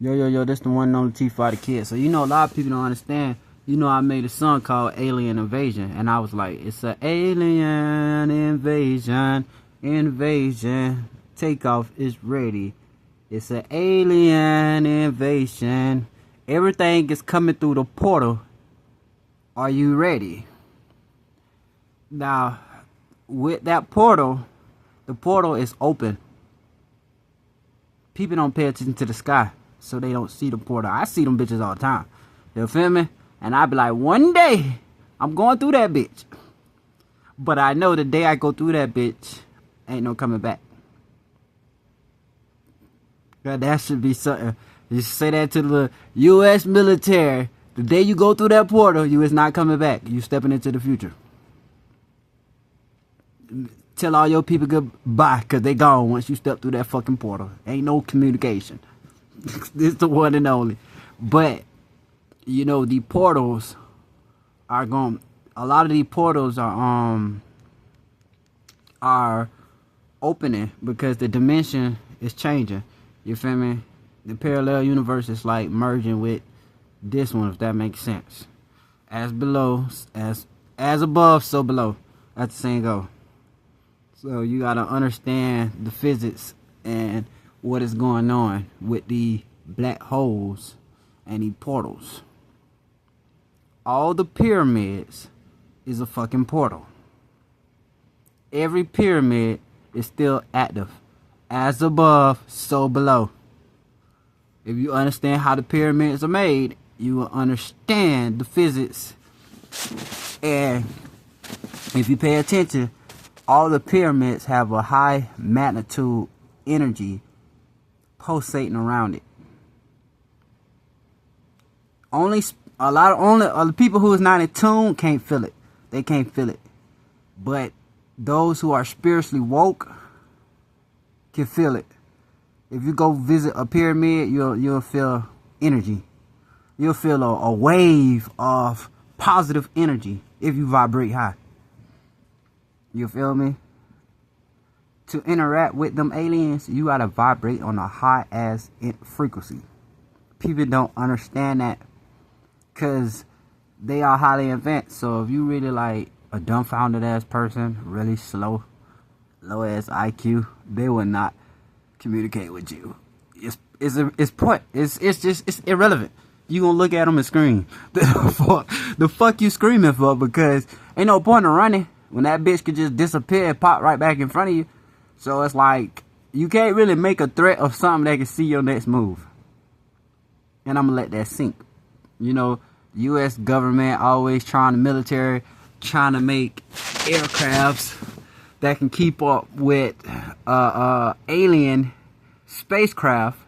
Yo, this the one on the T-5 the kid. So, a lot of people don't understand. I made a song called Alien Invasion. And I was like, it's an alien invasion. Invasion. Takeoff is ready. It's an alien invasion. Everything is coming through the portal. Are you ready? Now, with that portal, the portal is open. People don't pay attention to the sky, so they don't see the portal. I see them bitches all the time. You feel me? And I be like, one day, I'm going through that bitch. But I know the day I go through that bitch, ain't no coming back. That should be something. You say that to the U.S. military. The day you go through that portal, you is not coming back. You stepping into the future. Tell all your people goodbye, because they gone once you step through that fucking portal. Ain't no communication. This the one and only. But, the portals are going... A lot of these portals are opening because the dimension is changing. You feel me? The parallel universe is like merging with this one, if that makes sense. As below, as above, so below. That's the saying go. So you gotta understand the physics and what is going on with the black holes and the portals. All the pyramids is a fucking portal. Every pyramid is still active. As above, so below. If you understand how the pyramids are made, you will understand the physics. And if you pay attention, all the pyramids have a high magnitude energy pulsating around it. Only the people who is not in tune can't feel it. They can't feel it. But those who are spiritually woke can feel it. If you go visit a pyramid, you'll feel energy. You'll feel a wave of positive energy if you vibrate high. You feel me? To interact with them aliens, you gotta vibrate on a high ass frequency. People don't understand that because they are highly advanced. So if you really like a dumbfounded ass person, really slow, low ass IQ, they will not communicate with you. It's irrelevant. You gonna look at them and scream. The fuck you screaming for? Because ain't no point in running when that bitch could just disappear and pop right back in front of you. So it's like you can't really make a threat of something that can see your next move. And I'm gonna let that sink. U.S. government always military trying to make aircrafts that can keep up with alien spacecraft,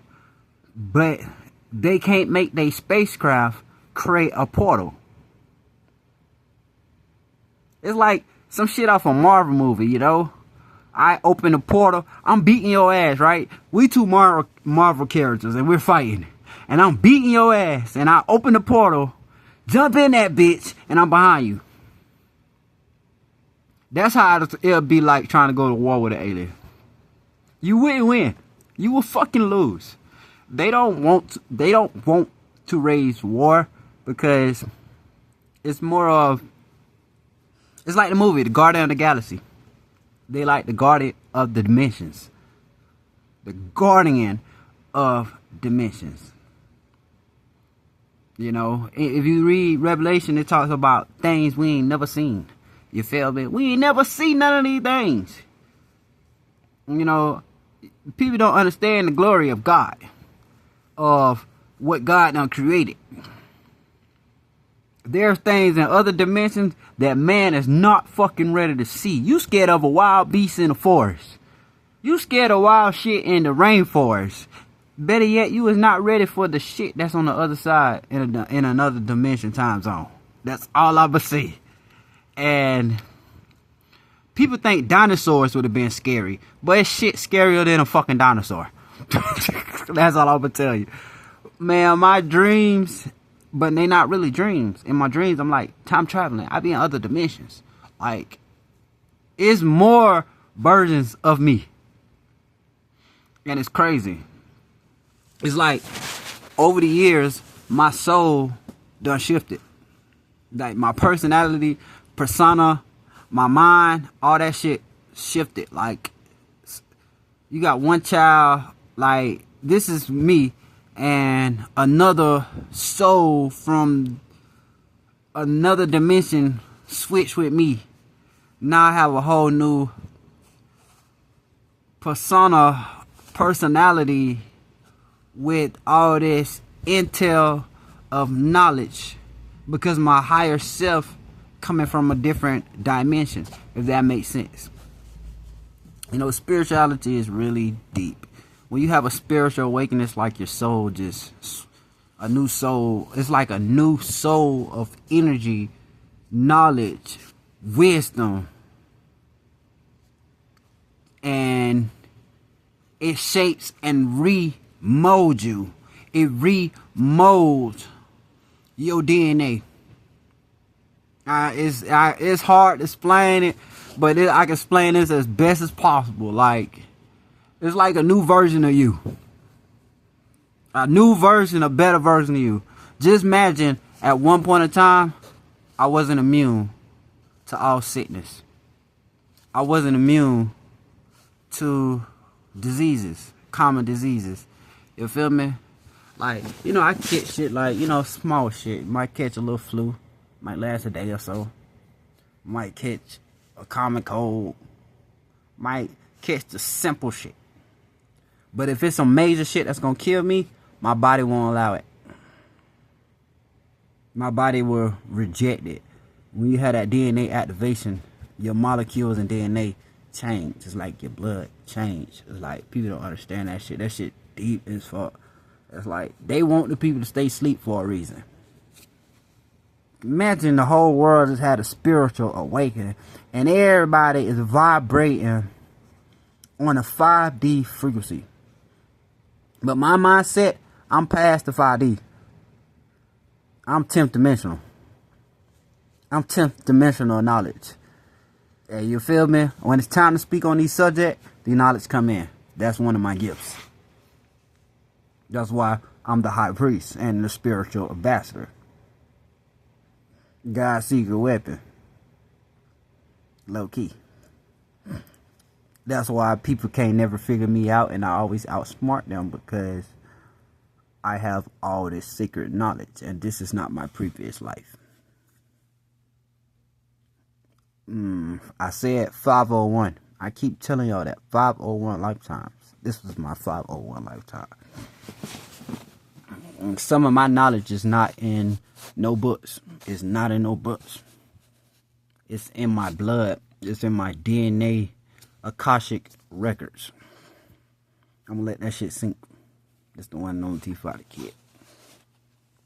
but they can't make their spacecraft create a portal. It's like some shit off a Marvel movie, I open the portal, I'm beating your ass, right? We two Marvel characters and we're fighting. And I'm beating your ass, and I open the portal, jump in that bitch, and I'm behind you. That's how it'll be like trying to go to war with an alien. You wouldn't win. You will fucking lose. They don't want to raise war because it's more of... It's like the movie, The Guardian of the Galaxy. They like the guardian of the dimensions. The guardian of dimensions. If you read Revelation, it talks about things we ain't never seen. You feel me? We ain't never seen none of these things. People don't understand the glory of God. Of what God done created. There's things in other dimensions that man is not fucking ready to see. You scared of a wild beast in the forest. You scared of wild shit in the rainforest. Better yet, you is not ready for the shit that's on the other side in another dimension time zone. That's all I would say. And people think dinosaurs would have been scary, but it's shit scarier than a fucking dinosaur. That's all I'm gonna tell you. Man, my dreams, but they not really dreams. In my dreams, I'm like time traveling. I be in other dimensions. Like, it's more versions of me. And it's crazy. It's like over the years, my soul done shifted. Like my personality, persona, my mind, all that shit shifted. Like you got one child, like this is me, and another soul from another dimension switched with me. Now I have a whole new personality with all this intel of knowledge, because my higher self coming from a different dimension, if that makes sense. You know, spirituality is really deep. When you have a spiritual awakening, it's like your soul just a new soul. It's like a new soul of energy, knowledge, wisdom, and it shapes and remolds you. It remolds your DNA. It's hard to explain it, but I can explain this as best as possible. Like, it's like a new version of you. A new version, a better version of you. Just imagine, at one point in time, I wasn't immune to all sickness. I wasn't immune to diseases, common diseases. You feel me? Like, you know, I catch shit like, you know, small shit. Might catch a little flu. Might last a day or so. Might catch a common cold. Might catch the simple shit. But if it's some major shit that's gonna kill me, my body won't allow it. My body will reject it. When you have that DNA activation, your molecules and DNA change. It's like your blood change. It's like people don't understand that shit. That shit deep as fuck. It's like they want the people to stay asleep for a reason. Imagine the whole world has had a spiritual awakening and everybody is vibrating on a 5D frequency. But my mindset, I'm past the 5D. I'm 10th dimensional. I'm 10th dimensional knowledge. Hey, you feel me? When it's time to speak on these subjects, the knowledge come in. That's one of my gifts. That's why I'm the high priest and the spiritual ambassador. God's secret weapon. Low key. That's why people can't never figure me out, and I always outsmart them, because I have all this secret knowledge, and this is not my previous life. I said 501. I keep telling y'all that 501 lifetimes. This was my 501 lifetime. And some of my knowledge is not in no books. It's not in no books. It's in my blood. It's in my DNA, Akashic records. I'm gonna let that shit sink. It's the one known T-5 kid.